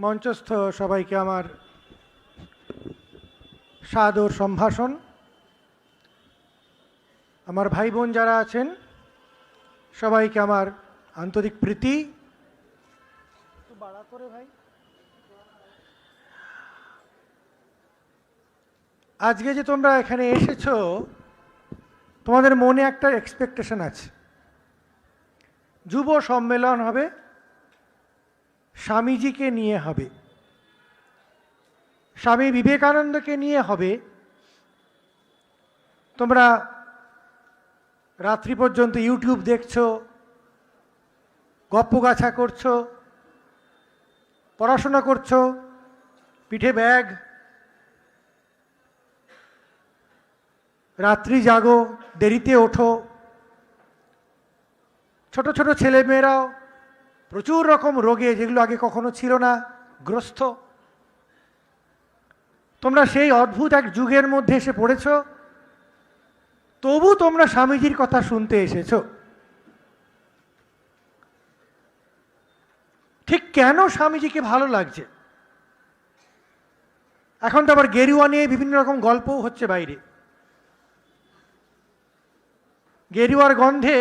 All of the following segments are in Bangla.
মঞ্চস্থ সবাইকে আমার সাদর সম্ভাষণ। আমার ভাই বোন যারা আছেন সবাইকে আমার আন্তরিক প্রীতি। একটু বাড়া করে ভাই। আজকে যে তোমরা এখানে এসেছো, তোমাদের মনে একটা এক্সপেকটেশন আছে, যুব সম্মেলন হবে, স্বামীজিকে নিয়ে হবে, স্বামী বিবেকানন্দকে নিয়ে হবে। তোমরা রাত্রি পর্যন্ত ইউটিউব দেখছো, গপ্পগাছা করছো, পড়াশোনা করছো, পিঠে ব্যাগ, রাত্রি জাগো, দেরিতে ওঠো। ছোট ছোট ছেলেমেয়েরাও প্রচুর রকম রোগে, যেগুলো আগে কখনো ছিল না, গ্রস্ত। তোমরা সেই অদ্ভুত এক যুগের মধ্যে এসে পড়েছ, তবু তোমরা স্বামীজির কথা শুনতে এসেছ। ঠিক কেন স্বামীজিকে ভালো লাগছে? এখন তো আবার গেরুয়া নিয়ে বিভিন্ন রকম গল্পও হচ্ছে বাইরে। গেরুয়ার গন্ধে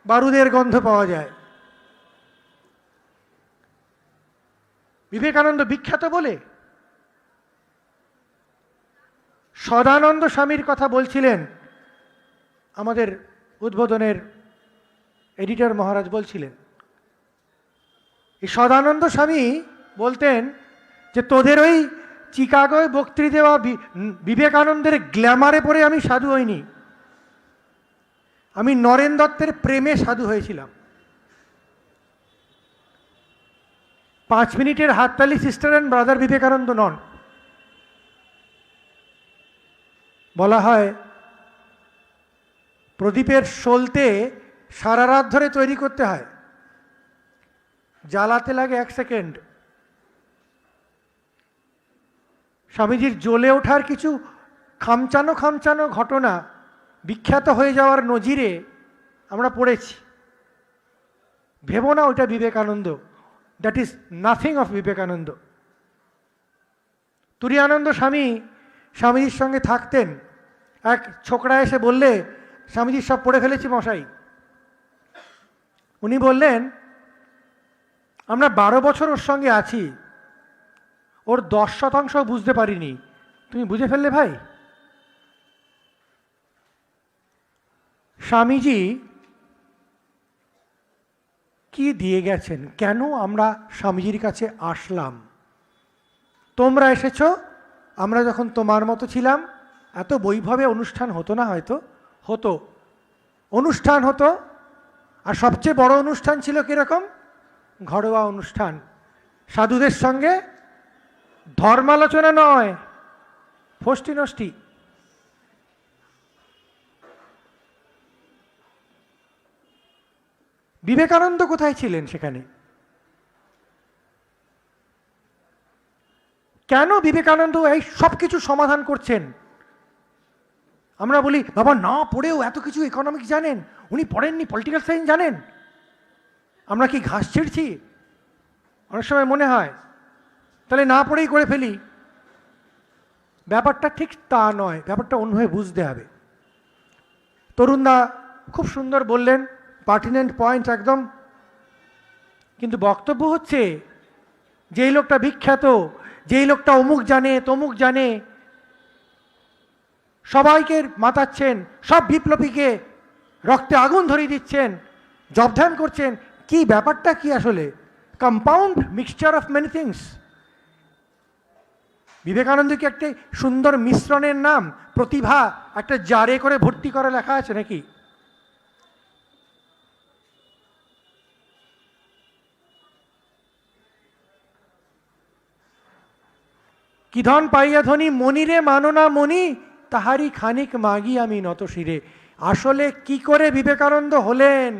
বারুদের গন্ধ পাওয়া যায়। বিবেকানন্দ বিখ্যাত বলে সদানন্দ স্বামীর কথা বলছিলেন, আমাদের উদ্বোধনের এডিটর মহারাজ বলছিলেন। এই সদানন্দ স্বামী বলতেন যে তোদের ওই চিকাগোয় বক্তৃতা দেওয়া বিবেকানন্দের গ্ল্যামারে পড়ে আমি সাধু হইনি, আমি নরেন দত্তের প্রেমে সাধু হয়েছিলাম। 5 মিনিটের হাততালি সিস্টার অ্যান্ড ব্রাদার বিবেকানন্দ নন। বলা হয় প্রদীপের সলতে সারা রাত ধরে তৈরি করতে হয়, জ্বালাতে লাগে 1 সেকেন্ড। স্বামীজির জ্বলে ওঠার কিছু খামচানো খামচানো ঘটনা বিখ্যাত হয়ে যাওয়ার নজিরে আমরা পড়েছি। ভেবো না ওইটা Vivekananda, that is nothing of Vivekananda. Turiyananda Swami স্বামীজির সঙ্গে থাকতেন। এক ছোকরা এসে বললে, স্বামীজি সব পড়ে ফেলেছি মশাই। উনি বললেন, আমরা 12 বছর ওর সঙ্গে আছি, ওর 10% বুঝতে পারিনি, তুমি বুঝে ফেললে ভাই। স্বামীজি কি দিয়ে গেছেন, কেন আমরা স্বামীজির কাছে আসলাম? তোমরা এসেছো, আমরা যখন তোমার মতো ছিলাম এত বৈভবে অনুষ্ঠান হতো না, হয়তো হতো, অনুষ্ঠান হতো। আর সবচেয়ে বড় অনুষ্ঠান ছিল কিরকম? ঘরোয়া অনুষ্ঠান, সাধুদের সঙ্গে ধর্মালোচনা নয়, ফষ্টি নষ্টি। বিবেকানন্দ কোথায় ছিলেন সেখানে? কেন বিবেকানন্দ এই সব কিছু সমাধান করছেন? আমরা বলি বাবা না পড়েও এত কিছু ইকোনমিক্স জানেন, উনি পড়েননি পলিটিক্যাল সায়েন্স জানেন। আমরা কি ঘাস ছিঁড়ছি? অনেক সময় মনে হয় তাহলে না পড়েই করে ফেলি। ব্যাপারটা ঠিক তা নয়, ব্যাপারটা অন্যভাবে বুঝতে হবে। তরুণদা খুব সুন্দর বললেন, পার্টিনেন্ট পয়েন্ট একদম। কিন্তু বক্তব্য হচ্ছে যেই লোকটা বিখ্যাত, যেই লোকটা অমুক জানে তমুক জানে, সবাইকে মাতাচ্ছেন, সব বিপ্লবীকে রক্তে আগুন ধরিয়ে দিচ্ছেন, জবধান করছেন, কি ব্যাপারটা কি আসলে? Compound mixture of many things. Vivekananda কি একটা সুন্দর মিশ্রণের নাম? প্রতিভা একটা জারে করে ভর্তি করা লেখা আছে নাকি? কি ধন পাইয়া ধনী, মনিরে মানো না মনি, তাহারি খানিক মাগি আমি নত শিরে। আসলে কি করে বিবেকানন্দ হলেন?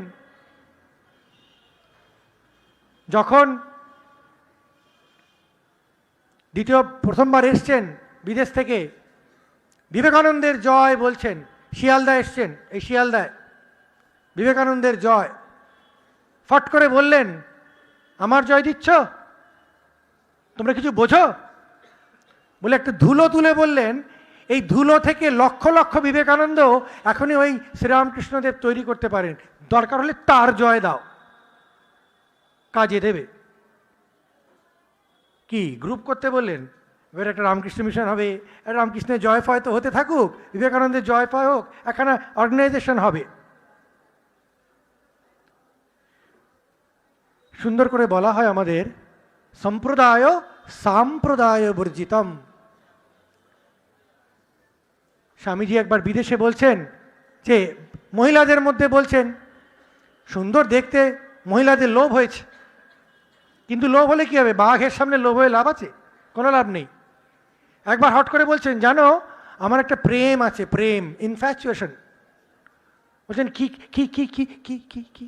যখন প্রথমবার এসছেন বিদেশ থেকে, বিবেকানন্দের জয় বলছেন, শিয়ালদা এসছেন, এই শিয়ালদায় বিবেকানন্দের জয়, ফট করে বললেন আমার জয় দিচ্ছ? তোমরা কিছু বোঝো? বলে একটা ধুলো তুলে বললেন, এই ধুলো থেকে লক্ষ লক্ষ বিবেকানন্দ এখনই ওই শ্রীরামকৃষ্ণদেব তৈরি করতে পারেন, দরকার হলে তার জয় দাও, কাজে দেবে। কি গ্রুপ করতে বললেন? এবার একটা রামকৃষ্ণ মিশন হবে, রামকৃষ্ণের জয় ফয় তো হতে থাকুক, বিবেকানন্দের জয় ফয় হোক, এখানে অর্গানাইজেশন হবে। সুন্দর করে বলা হয় আমাদের, সম্প্রদায় সাম্প্রদায় বর্জিতম। স্বামীজি একবার বিদেশে বলছেন যে মহিলাদের মধ্যে বলছেন, সুন্দর দেখতে মহিলাদের লোভ হয়েছে, কিন্তু লোভ হলে কি হবে? বাঘের সামনে লোভ হয়ে লাভ আছে? কোনো লাভ নেই। একবার হট করে বলছেন, জানো আমার একটা প্রেম আছে, প্রেম, ইনফ্যাচুয়েশন। বলছেন কি কি কি কি কি কি কি?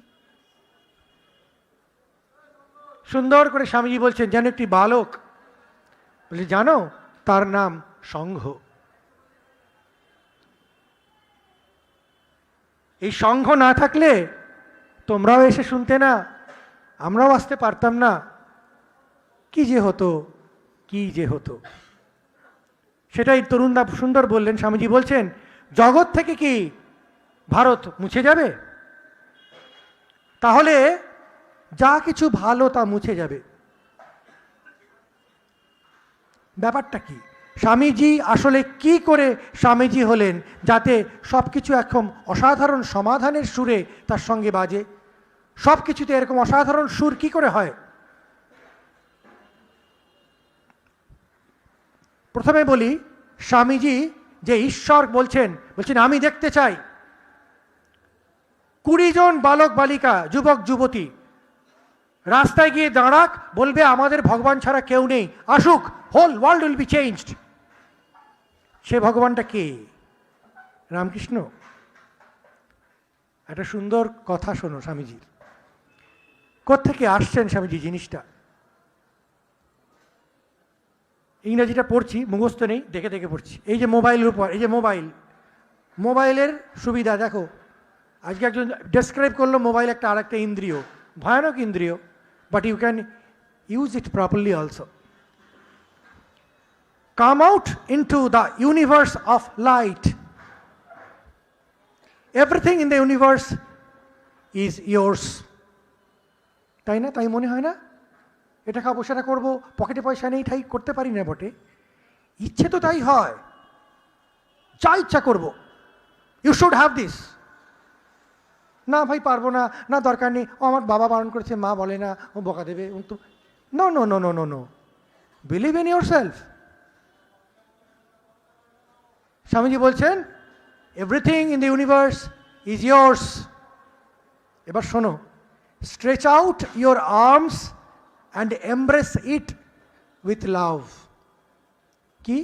সুন্দর করে স্বামীজি বলছেন, যেন একটি বালক। বলছে জানো তার নাম সংঘ। এই সংঘ না থাকলে তোমরাও এসে শুনতে না, আমরাও আসতে পারতাম না। কি যে হতো, কি যে হতো। সেটাই তরুণদা সুন্দর বললেন। স্বামীজি বলছেন, জগৎ থেকে কি ভারত মুছে যাবে? তাহলে যা কিছু ভালো তা মুছে যাবে। ব্যাপারটা কি? স্বামীজি আসলে কি করে স্বামীজি হলেন যাতে সব কিছু এখন অসাধারণ সমাধানের সুরে তার সঙ্গে বাজে? সব কিছুতে এরকম অসাধারণ সুর কি করে হয়? প্রথমে বলি, স্বামীজি যে ঈশ্বর বলছেন, আমি দেখতে চাই 20 জন বালক বালিকা, যুবক যুবতী রাস্তায় গিয়ে দাঁড়াক, বলবে আমাদের ভগবান ছাড়া কেউ নেই, আসুক, whole world will be changed. সে ভগবানটা কে? রামকৃষ্ণ। একটা সুন্দর কথা শোনো স্বামীজির। কোত্থেকে আসছেন স্বামীজি জিনিসটা? ইংরেজিটা পড়ছি, মুখস্থ নেই, দেখে দেখে পড়ছি। এই যে মোবাইলের উপর, এই যে মোবাইলের সুবিধা দেখো। আজকে একজন ডেসক্রাইব করলো মোবাইল একটা আর একটা ইন্দ্রিয়, ভয়ানক ইন্দ্রিয়, but you can use it properly also. Come out into the universe of light. Everything in the universe is yours. তাই না? তাই মনে হয় না? এটা খাবো, সেটা করবো, পকেটে পয়সা নেই, তাই করতে পারি না বটে। ইচ্ছে তো তাই হয়, যা ইচ্ছা করবো। You should have this. না ভাই পারবো না, না দরকার নেই, ও আমার বাবা বারণ করেছে, মা বলে না, ও বকা দেবে। No no no no no no, believe in yourself. Swamiji বলছেন, everything in the universe is yours. এবার শোনো, stretch out your arms and embrace it with love. কি?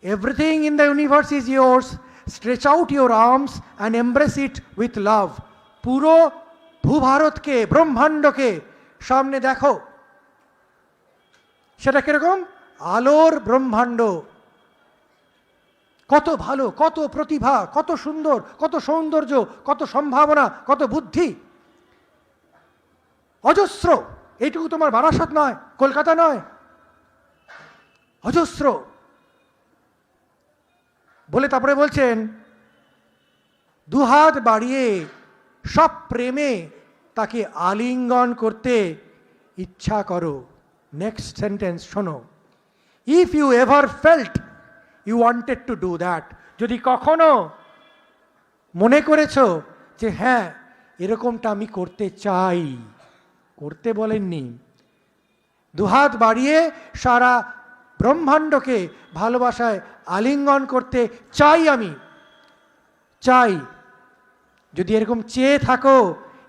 Everything in the universe is yours, stretch out your arms and embrace it with love. পুরো ভূভারতকে, ব্রহ্মাণ্ডকে সামনে দেখো। সেটা কিরকম? আলোর ব্রহ্মাণ্ড। কত ভালো, কত প্রতিভা, কত সুন্দর, কত সৌন্দর্য, কত সম্ভাবনা, কত বুদ্ধি, অজস্র। এইটুকু তোমার বারাসত নয়, কলকাতা নয়, অজস্র। বলে তারপরে বলছেন, দুহাত বাড়িয়ে সব প্রেমে তাকে আলিঙ্গন করতে ইচ্ছা করো। নেক্সট সেন্টেন্স শোনো, if you ever felt you wanted to do that. যদি কখনো মনে করেছ যে হ্যাঁ এরকমটা আমি করতে চাই, করতে বলেননি, দুহাত বাড়িয়ে সারা ব্রহ্মাণ্ডকে ভালোবাসায় আলিঙ্গন করতে চাই, আমি চাই। যদি এরকম চেয়ে থাকো,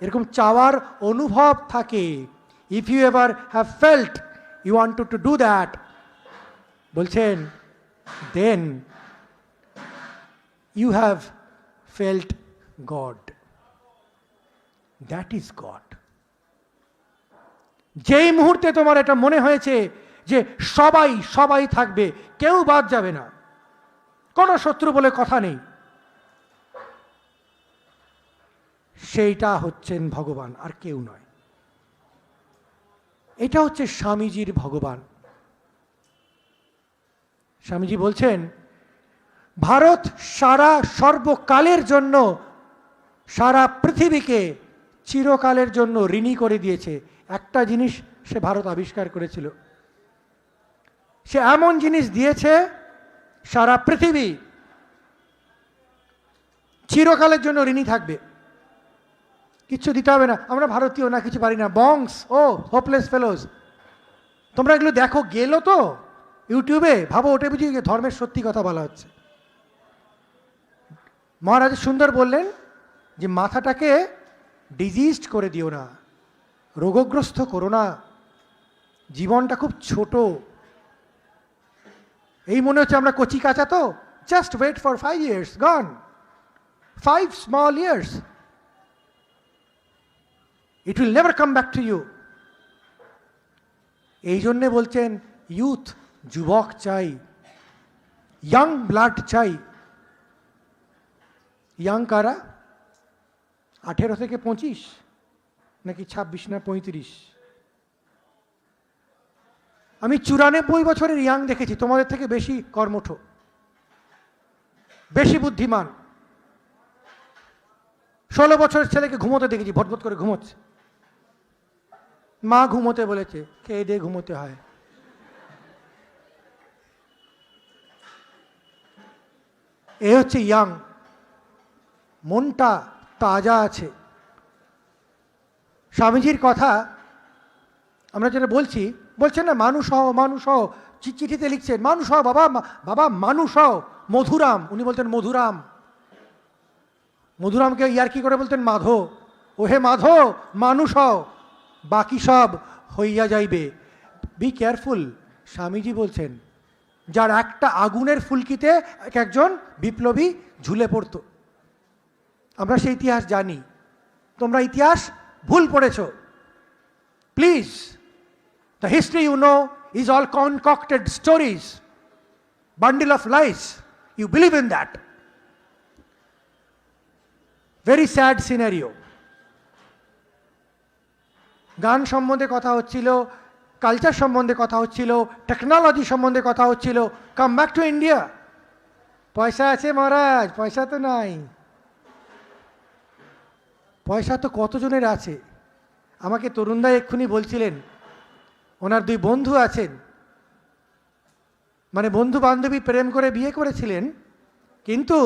এরকম চাওয়ার অনুভব থাকে, if you ever have felt you want to do that, বলছেন then you have felt God. That is God. যেই মুহূর্তে তোমার এটা মনে হয়েছে যে সবাই সবাই থাকবে, কেউ বাদ যাবে না, কোনো শত্রু বলে কথা নেই, সেইটা হচ্ছেন ভগবান, আর কেউ নয়। এটা হচ্ছে স্বামীজির ভগবান। স্বামীজি বলছেন ভারত সারা সর্বকালের জন্য সারা পৃথিবীকে চিরকালের জন্য ঋণী করে দিয়েছে। একটা জিনিস সে ভারত আবিষ্কার করেছিল, সে এমন জিনিস দিয়েছে সারা পৃথিবী চিরকালের জন্য ঋণী থাকবে, কিচ্ছু দিতে হবে না। আমরা ভারতীয় না, কিছু পারি না, বংস ও হোপলেস ফেলোজ। তোমরা এগুলো দেখো, গেলো তো ইউটিউবে, ভাবো ওটা বুঝি ধর্মের সত্যি কথা বলা হচ্ছে। মহারাজ সুন্দর বললেন যে মাথাটাকে ডিজিজড করে দিও না, রোগগ্রস্ত করো না, জীবনটা খুব ছোট। এই মনে হচ্ছে আমরা কচি কাঁচা, তো just wait for 5 years, gone 5 small years, it will never come back to you। এই জন্যে বলছেন ইউথ, যুবক চাই, ইয়াং ব্লাড চাই। ইয়াং কারা? 18 থেকে 25 নাকি 26 না 35? আমি 94 বছরের ইয়াং দেখেছি, তোমাদের থেকে বেশি কর্মঠ, বেশি বুদ্ধিমান। 16 বছরের ছেলেকে ঘুমোতে দেখেছি, ভটভট করে ঘুমোচ্ছে। মা ঘুমোতে বলেছে, খেয়ে দিয়ে ঘুমোতে হয়। এ হচ্ছে ইয়াং, মনটা তাজা আছে। স্বামীজির কথা আমরা যেটা বলছি, বলছেন না মানুষ হও, মানুষ হও, চিঠিতে লিখছেন মানুষ হও বাবা, বাবা মানুষ হও। মধুরাম, উনি বলতেন মধুরাম, মধুরামকে ইয়ার কি করে বলতেন মাধো। ও হে মাধো, মানুষ হও, বাকি সব হইয়া যাইবে। Be careful. স্বামীজি বলছেন যার একটা আগুনের ফুলকিতে একজন বিপ্লবী ঝুলে পড়ত। আমরা সেই ইতিহাস জানি, তোমরা ইতিহাস ভুল পড়েছ। Please, the history you know is all concocted stories, bundle of lies. You believe in that. Very sad scenario. গান সম্বন্ধে কথা হচ্ছিল, কালচার সম্বন্ধে কথা হচ্ছিল, টেকনোলজি সম্বন্ধে কথা হচ্ছিল। Come back to India. পয়সা আছে মহারাজ, পয়সা তো নাই। পয়সা তো কতজনের আছে। আমাকে তরুণদা এক্ষুনি বলছিলেন ওনার 2 বন্ধু আছেন, মানে বন্ধু বান্ধবী প্রেম করে বিয়ে করেছিলেন, কিন্তু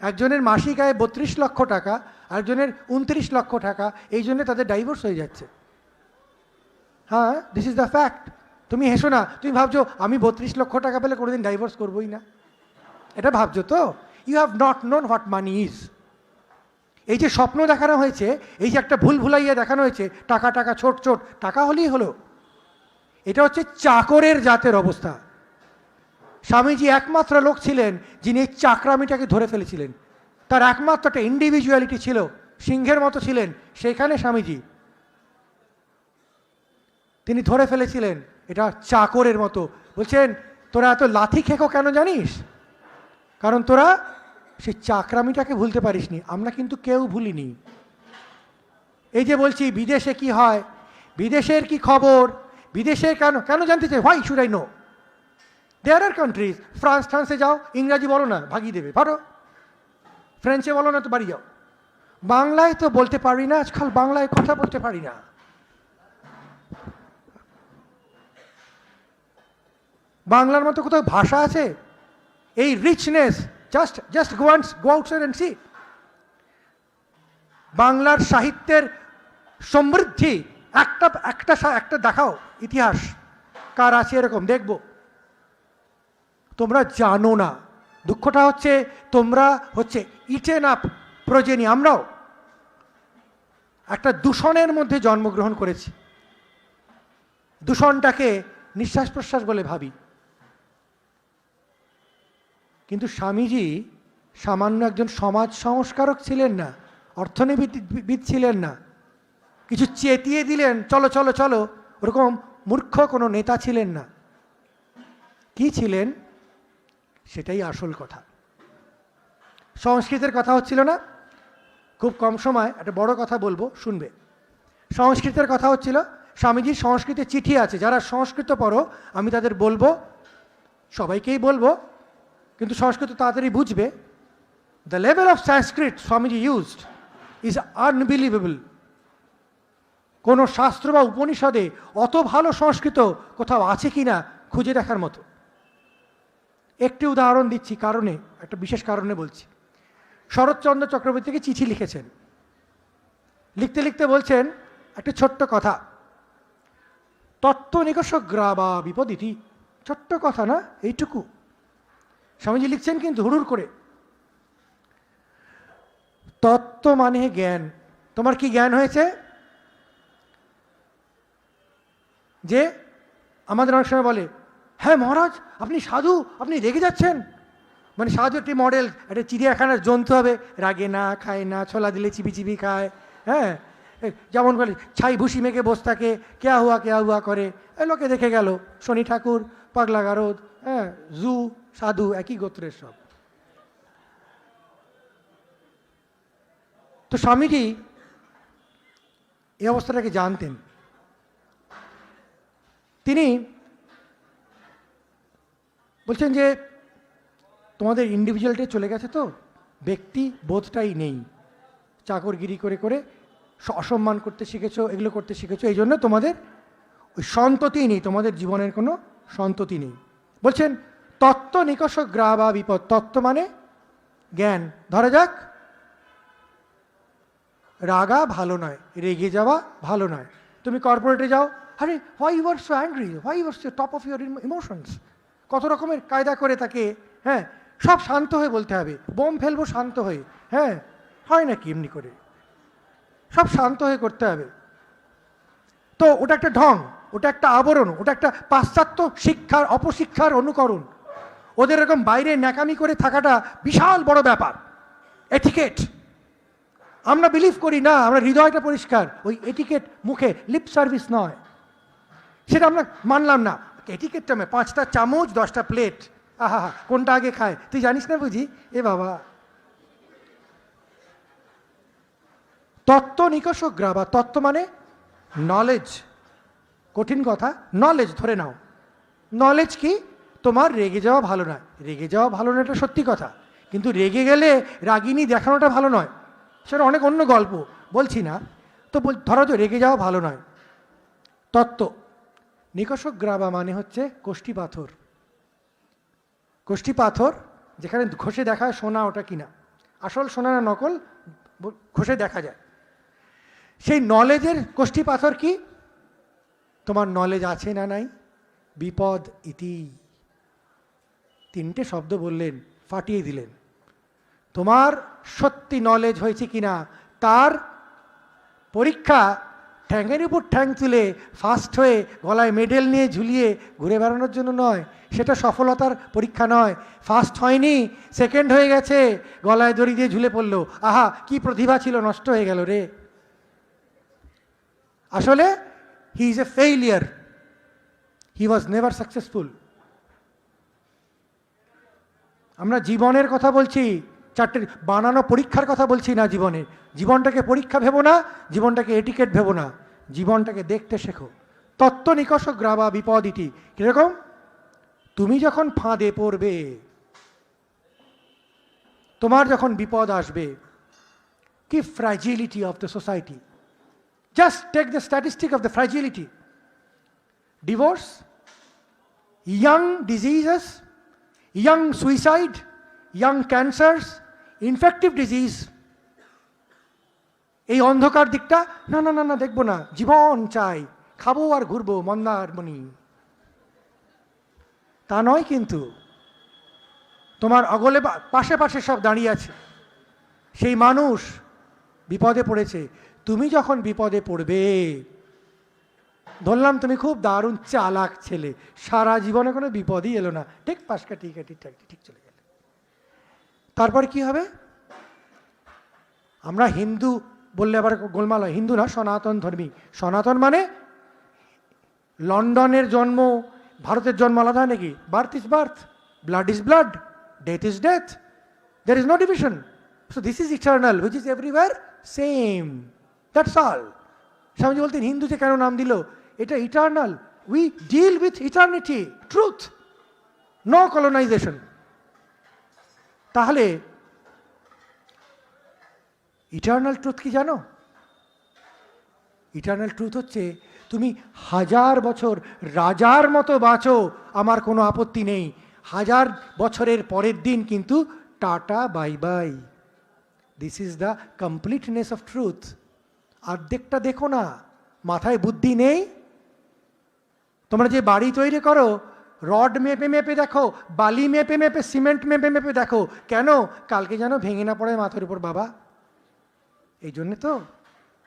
একজনের মাসিক আয় 32 লক্ষ টাকা, আরেকজনের 29 লক্ষ টাকা, এই জন্য তাদের ডাইভোর্স হয়ে যাচ্ছে। হ্যাঁ, দিস ইজ দ্য ফ্যাক্ট। তুমি হেসো না, তুমি ভাবছো আমি 32 লক্ষ টাকা পেলে কোনোদিন ডাইভোর্স করবোই না, এটা ভাবছো তো? You have not known what money is. এই যে স্বপ্ন দেখানো হয়েছে, এই যে একটা ভুল ভুলাইয়া দেখানো হয়েছে, টাকা টাকা ছোট ছোট, টাকা হলেই হলো, এটা হচ্ছে চাকরের জাতের অবস্থা। স্বামীজি একমাত্র লোক ছিলেন যিনি এই চাকরামিটাকে ধরে ফেলেছিলেন। তার একমাত্র একটা ইন্ডিভিজুয়ালিটি ছিল, সিংহের মতো ছিলেন সেইখানে স্বামীজি। তিনি ধরে ফেলেছিলেন এটা চাকরের মতো। বলছেন তোরা এত লাথি খেকো কেন জানিস? কারণ তোরা সেই চাকরামিটাকে ভুলতে পারিসনি। আমরা কিন্তু কেউ ভুলিনি। এই যে বলছি বিদেশে কি হয়, বিদেশের কি খবর, বিদেশে কেন কেন জানতে চাই, why should I know? There are countries, ফ্রান্সে যাও, ইংরাজি বলো না, ভাগিয়ে দেবে, ভালো। ফ্রেঞ্চে বলো না তো বাড়ি যাও। বাংলায় তো বলতে পারি না, আজকাল বাংলায় কথা বলতে পারি না। বাংলার মতো কোথাও ভাষা আছে? এই richness, just go outside and see. বাংলার সাহিত্যের সমৃদ্ধি একটা দেখাও ইতিহাস, কার আছে এরকম দেখব। তোমরা জানো না। দুঃখটা হচ্ছে তোমরা হচ্ছে ইটেন আপ প্রজেনি। আমরাও একটা দূষণের মধ্যে জন্মগ্রহণ করেছি, দূষণটাকে নিঃশ্বাস প্রশ্বাস বলে ভাবি। কিন্তু স্বামীজি সামান্য একজন সমাজ সংস্কারক ছিলেন না, অর্থনীতিবিদ ছিলেন না, কিছু চেতিয়ে দিলেন চলো চলো চলো, ওরকম মূর্খ কোনো নেতা ছিলেন না। কি ছিলেন সেটাই আসল কথা। সংস্কৃতের কথা হচ্ছিল না, খুব কম সময় একটা বড় কথা বলবো, শুনবে। সংস্কৃতের কথা হচ্ছিল। স্বামীজির সংস্কৃতে চিঠি আছে, যারা সংস্কৃত পড়ো আমি তাদের বলবো, সবাইকেই বলবো, কিন্তু সংস্কৃত তাড়াতাড়ি বুঝবে। The level of Sanskrit Swamiji used is unbelievable. কোনো শাস্ত্র বা উপনিষদে অত ভালো সংস্কৃত কোথাও আছে কি না খুঁজে দেখার মতো। একটি উদাহরণ দিচ্ছি, কারণে একটা বিশেষ কারণে বলছি। শরৎচন্দ্র চক্রবর্তীকে চিঠি লিখেছেন, লিখতে লিখতে বলছেন একটা ছোট্ট কথা, তত্ত্ব নিকষ গ্রাবা বিপদিতি। ছোট্ট কথা না, এইটুকু স্বামীজি লিখছেন কিন্তু হুড়ুর করে। তত্ত্ব মানে জ্ঞান। তোমার কি জ্ঞান হয়েছে? যে আমাদের অনেক সময় বলে, হ্যাঁ মহারাজ আপনি সাধু, আপনি রেগে যাচ্ছেন। মানে সাধু একটি মডেল, একটা চিড়িয়াখানার জন্তু হবে, রাগে না, খায় না, ছোলা দিলে চিবি চিবি খায়, হ্যাঁ যেমন বলে ছাই ভুসি মেঘে বসে থাকে, কেয়া হুয়া করে, লোকে দেখে গেল শনি ঠাকুর, পাগলা গারদ, হ্যাঁ জু, সাধু একই গোত্রের সব। তো স্বামীজি এই অবস্থাটাকে জানতেন। তিনি বলছেন যে তোমাদের ইন্ডিভিজুয়ালিটি চলে গেছে, তো ব্যক্তি বোধটাই নেই, চাকরগিরি করে করে অসম্মান করতে শিখেছো, এগুলো করতে শিখেছো, এই জন্য তোমাদের ওই সন্ততি নেই, তোমাদের জীবনের কোনো সন্ততি নেই। বলছেন তত্ত্ব নিকষ গ্রা বা বিপদ। তত্ত্ব মানে জ্ঞান। ধরা যাক রাগা ভালো নয়, রেগে যাওয়া ভালো নয়। তুমি কর্পোরেটে যাও, আরে why you are so angry, why you are so top of your emotions, কত রকমের কায়দা করে তাকে, হ্যাঁ সব শান্ত হয়ে বলতে হবে, বোম ফেলবো শান্ত হয়ে, হ্যাঁ হয় নাকি এমনি করে, সব শান্ত হয়ে করতে হবে। তো ওটা একটা ঢং, ওটা একটা আবরণ, ওটা একটা পাশ্চাত্য শিক্ষার অপশিক্ষার অনুকরণ। ওদের এরকম বাইরে ন্যাকামি করে থাকাটা বিশাল বড় ব্যাপার, এটিকেট। আমরা বিলিভ করি না, আমরা হৃদয়টা পরিষ্কার, ওই এটিকেট মুখে লিপ সার্ভিস নয়, সেটা আমরা মানলাম না। এটিকেটটা 5টা চামচ 10টা প্লেট, আহা কোনটা আগে খায় তুই জানিস না বুঝি, এ বাবা। তত্ত্ব নিকষ গ্রাবা। তত্ত্ব মানে নলেজ, কঠিন কথা, নলেজ ধরে নাও। নলেজ কি? তোমার রেগে যাওয়া ভালো নয়। রেগে যাওয়া ভালো নয়, এটা সত্যি কথা, কিন্তু রেগে গেলে রাগিনী দেখানোটা ভালো নয়, সেটা অনেক অন্য গল্প, বলছি না। তো ধরো তো রেগে যাওয়া ভালো নয়। তত্ত্ব নিকষ গ্রাবা মানে হচ্ছে কোষ্ঠী পাথর। কোষ্ঠী পাথর যেখানে ঘষে দেখা হয় সোনা, ওটা কিনা আসল সোনা না নকল ঘষে দেখা যায়। সেই নলেজের কোষ্ঠী পাথর কি? তোমার নলেজ আছে না নাই? বিপদ ইতি, 3টে শব্দ বললেন, ফাটিয়ে দিলেন। তোমার সত্যি নলেজ হয়েছে কিনা তার পরীক্ষা ঠ্যাঙের উপর ঠ্যাং তুলে ফার্স্ট হয়ে গলায় মেডেল নিয়ে ঝুলিয়ে ঘুরে বেড়ানোর জন্য নয়, সেটা সফলতার পরীক্ষা নয়। ফার্স্ট হয়নি, সেকেন্ড হয়ে গেছে, গলায় দড়ি দিয়ে ঝুলে পড়লো, আহা কি প্রতিভা ছিল, নষ্ট হয়ে গেল রে। আসলে he is a failure, he was never successful. আমরা জীবনের কথা বলছি, 4টে বানানো পরীক্ষার কথা বলছি না। জীবনটাকে পরীক্ষা ভেবো না, জীবনটাকে এটিকেট ভেবো না, জীবনটাকে দেখতে শেখো। তত্ত্ব নিকষ গ্রাবা বিপদিতি। কিরকম? তুমি যখন ফাঁদে পড়বে, তোমার যখন বিপদ আসবে, কি fragility of the society. Just take the statistic of the fragility. Divorce, young diseases, young suicide, young cancers, infective disease। এই অন্ধকার দিকটা না না না না দেখবো না, জীবন চাই, খাবো আর ঘুরবো মন্দারমণি, তা নয়। কিন্তু তোমার অগলে পাশে পাশে সব দাঁড়িয়ে আছে, সেই মানুষ বিপদে পড়েছে। তুমি যখন বিপদে পড়বে, ধরলাম তুমি খুব দারুণ চালাক ছেলে, সারা জীবনে কোনো বিপদই এলো না, ঠিক পাশ কাটি ঠিক চলে গেলে, তারপর কি হবে? আমরা হিন্দু বললে আবার গোলমাল হয়, হিন্দু না, সনাতন ধর্মী। সনাতন মানে লন্ডনের জন্ম, ভারতের জন্ম আলাদা নাকি? Birth is birth, blood is blood, death is death, there is no division. So this is eternal, which is everywhere same, that's all. Swamiji বলতেন হিন্দু যে কেন নাম দিল, এটা eternal. We deal with eternity, truth, no colonization. তাহলে ইটার্নাল ট্রুথ কি জানো? ইটার্নাল ট্রুথ হচ্ছে তুমি 1000 বছর রাজার মতো বাঁচো, আমার কোনো আপত্তি নেই। 1000 বছরের পরের দিন কিন্তু tata bye bye. This is the completeness of truth. অর্ধেকটা দেখো না, মাথায় বুদ্ধি নেই। তোমরা যে বাড়ি তৈরি করো, রড মেপে মেপে দেখো, বালি মেপে মেপে, সিমেন্ট মেপে মেপে দেখো, কেন? কালকে যেন ভেঙে না পড়ে মাথার উপর বাবা। এই জন্যে তো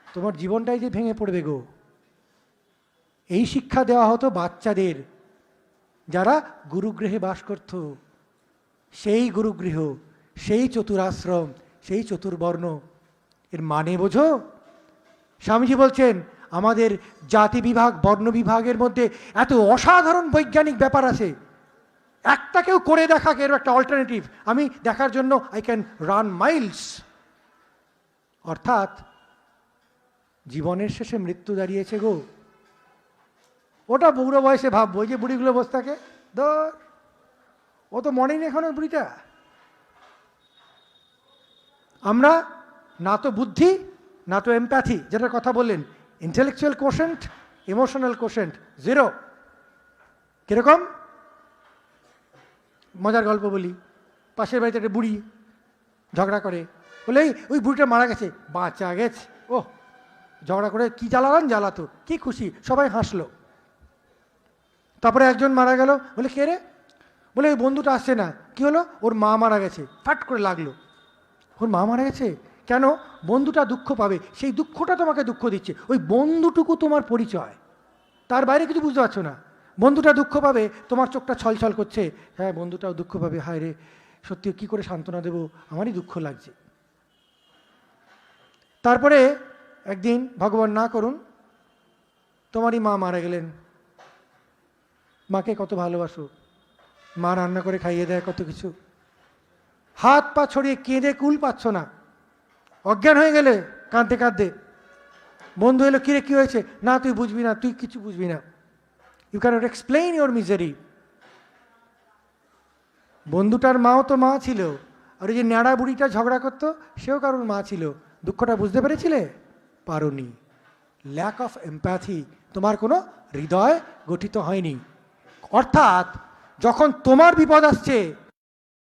তোমার জীবনটাই যে ভেঙে পড়বে গো। এই শিক্ষা দেওয়া হতো বাচ্চাদের যারা গুরুগৃহে বাস করত। সেই গুরুগৃহ, সেই চতুরাশ্রম, সেই চতুর্বর্ণ, এর মানে বোঝো? স্বামীজি বলছেন আমাদের জাতি বিভাগ, বর্ণ বিভাগের মধ্যে এত অসাধারণ বৈজ্ঞানিক ব্যাপার আছে, একটা কেউ করে দেখা, এর একটা অল্টারনেটিভ আমি দেখার জন্য আই ক্যান রান মাইলস। অর্থাৎ জীবনের শেষে মৃত্যু দাঁড়িয়েছে গো। ওটা বুড়ো বয়সে ভাববো, ওই যে বুড়িগুলো বসে থাকে, ধর ও তো মনেই নেই এখনো বুড়িটা। আমরা না তো বুদ্ধি, না তো এমপ্যাথি, যেটার কথা বললেন, intellectual quotient, emotional quotient zero. কিরকম? মজার গল্প বলি। পাশের বাড়িতে একটা বুড়ি ঝগড়া করে, বলে ওই বুড়িটা মারা গেছে। বাঁচা গেছে, ও ঝগড়া করে কি জ্বালালাম, জ্বালাতো, কি খুশি, সবাই হাসলো। তারপরে একজন মারা গেল, বলে কে রে? বলে ওই বন্ধুটা আসছে না। কি হলো? ওর মা মারা গেছে। ফাট করে লাগলো, ওর মা মারা গেছে কেন? বন্ধুটা দুঃখ পাবে, সেই দুঃখটা তোমাকে দুঃখ দিচ্ছে। ওই বন্ধুটুকু তোমার পরিচয়, তার বাইরে কিছু বুঝতে পারছো না। বন্ধুটা দুঃখ পাবে, তোমার চোখটা ছলছল করছে, হ্যাঁ বন্ধুটাও দুঃখ পাবে, হায় রে সত্যি কী করে সান্ত্বনা দেবো, আমারই দুঃখ লাগছে। তারপরে একদিন ভগবান না করুন তোমারই মা মারা গেলেন। মাকে কত ভালোবাসো, মা রান্না করে খাইয়ে দেয় কত কিছু, হাত পা ছড়িয়ে কেঁদে কুল পাচ্ছ না, অজ্ঞান হয়ে গেলে কাঁদতে কাঁদতে। বন্ধু এলো, কিরে কি হয়েছে? না তুই বুঝবি না, তুই কিছু বুঝবি না, you can't explain your misery. বন্ধুটার মাও তো মা ছিল, আর ওই যে ন্যাড়া বুড়িটা ঝগড়া করতো সেও কারোর মা ছিল। দুঃখটা বুঝতে পেরেছিলে? পারোনি। ল্যাক অফ এমপ্যাথি, তোমার কোনো হৃদয় গঠিত হয়নি। অর্থাৎ যখন তোমার বিপদ আসছে